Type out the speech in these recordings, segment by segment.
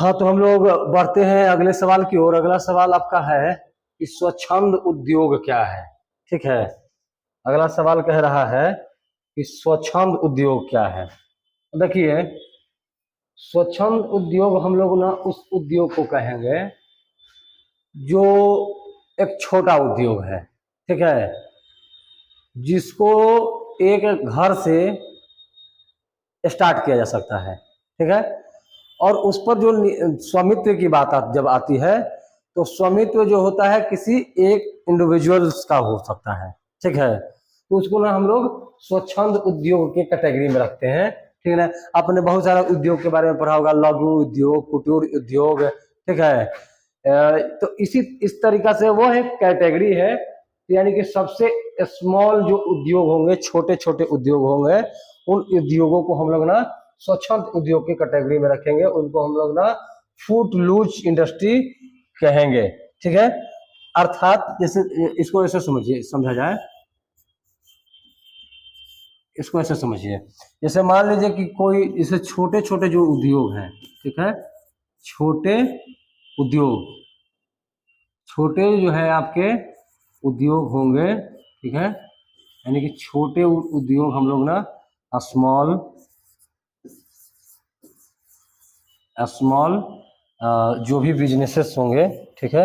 हाँ, तो हम लोग बढ़ते हैं अगले सवाल की ओर। अगला सवाल आपका है कि स्वच्छंद उद्योग क्या है। ठीक है, अगला सवाल कह रहा है कि स्वच्छंद उद्योग क्या है। देखिए, स्वच्छंद उद्योग हम लोग ना उस उद्योग को कहेंगे जो एक छोटा उद्योग है। ठीक है, जिसको एक घर से स्टार्ट किया जा सकता है। ठीक है, और उस पर जो स्वामित्व की बात जब आती है तो स्वामित्व जो होता है किसी एक इंडिविजुअल्स का हो सकता है। ठीक है, तो उसको ना हम लोग स्वच्छंद उद्योग के कैटेगरी में रखते हैं। ठीक है ना, आपने बहुत सारा उद्योग के बारे में पढ़ा होगा, लघु उद्योग, कुटीर उद्योग। ठीक है, तो इस तरीका से वो एक कैटेगरी है, यानी कि सबसे स्मॉल जो उद्योग होंगे, छोटे छोटे उद्योग होंगे, उन उद्योगों को हम लोग ना स्वच्छंद उद्योग की कैटेगरी में रखेंगे। उनको हम लोग ना फुट लूज इंडस्ट्री कहेंगे। ठीक है, अर्थात जैसे इसको ऐसे समझिए, समझा जाए, इसको ऐसे समझिए, जैसे मान लीजिए कि कोई जैसे छोटे छोटे जो उद्योग हैं, ठीक है, छोटे उद्योग, छोटे जो है आपके उद्योग होंगे। ठीक है, यानी कि छोटे उद्योग हम लोग ना स्मॉल स्मॉल जो भी बिजनेसेस होंगे, ठीक है,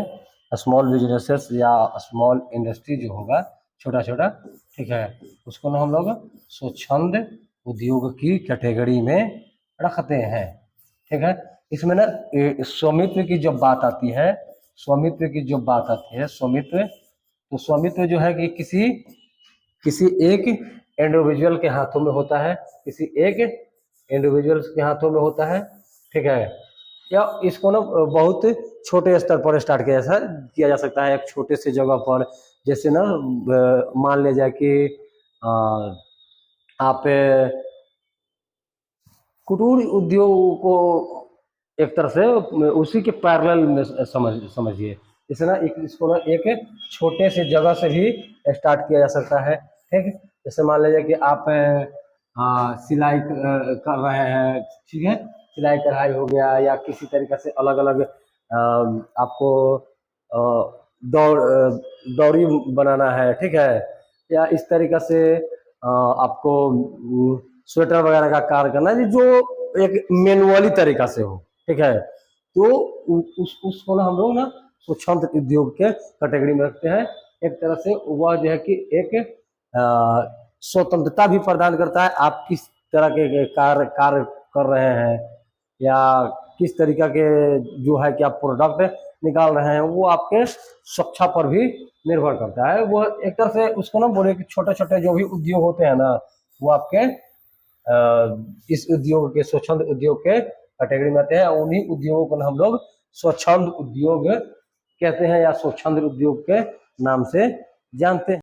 स्मॉल बिजनेसेस या स्मॉल इंडस्ट्री जो होगा छोटा छोटा, ठीक है, उसको ना हम लोग स्वच्छंद उद्योग की कैटेगरी में रखते हैं। ठीक है, इसमें ना स्वामित्व की जब बात आती है, स्वामित्व की जो बात आती है, स्वामित्व, तो स्वामित्व जो है कि किसी एक इंडिविजुअल के हाथों में होता है, किसी एक इंडिविजुअल्स के हाथों में होता है। ठीक है, या इसको ना बहुत छोटे स्तर पर स्टार्ट किया जा सकता है, एक छोटे से जगह पर। जैसे ना मान लिया जाए कि आप कुटीर उद्योग को एक तरह से उसी के पैरेलल में समझिए। जैसे ना इसको ना एक छोटे से जगह से भी स्टार्ट किया जा सकता है। ठीक, जैसे मान लीजिए कि आप सिलाई कर रहे हैं, ठीक है, सिलाई कढ़ाई हो गया, या किसी तरीके से अलग अलग आपको दौरी बनाना है। ठीक है, या इस तरीके से आपको स्वेटर वगैरह का कार्य करना है जो एक मैनुअली तरीका से हो। ठीक है, तो उसको ना हम लोग ना स्वच्छंद उद्योग के कैटेगरी में रखते हैं। एक तरह से वह जो है कि एक स्वतंत्रता भी प्रदान करता है। आप किस तरह के कार्य कर रहे हैं, या किस तरीका के जो है कि आप प्रोडक्ट निकाल रहे हैं, वो आपके सुरक्षा पर भी निर्भर करता है। वो एक तरह से उसको ना बोले कि छोटे छोटे जो भी उद्योग होते हैं ना, वो आपके इस उद्योग के स्वच्छंद उद्योग के कैटेगरी में आते हैं। उन्हीं उद्योगों को हम लोग स्वच्छंद उद्योग कहते हैं, या स्वच्छंद उद्योग के नाम से जानते हैं।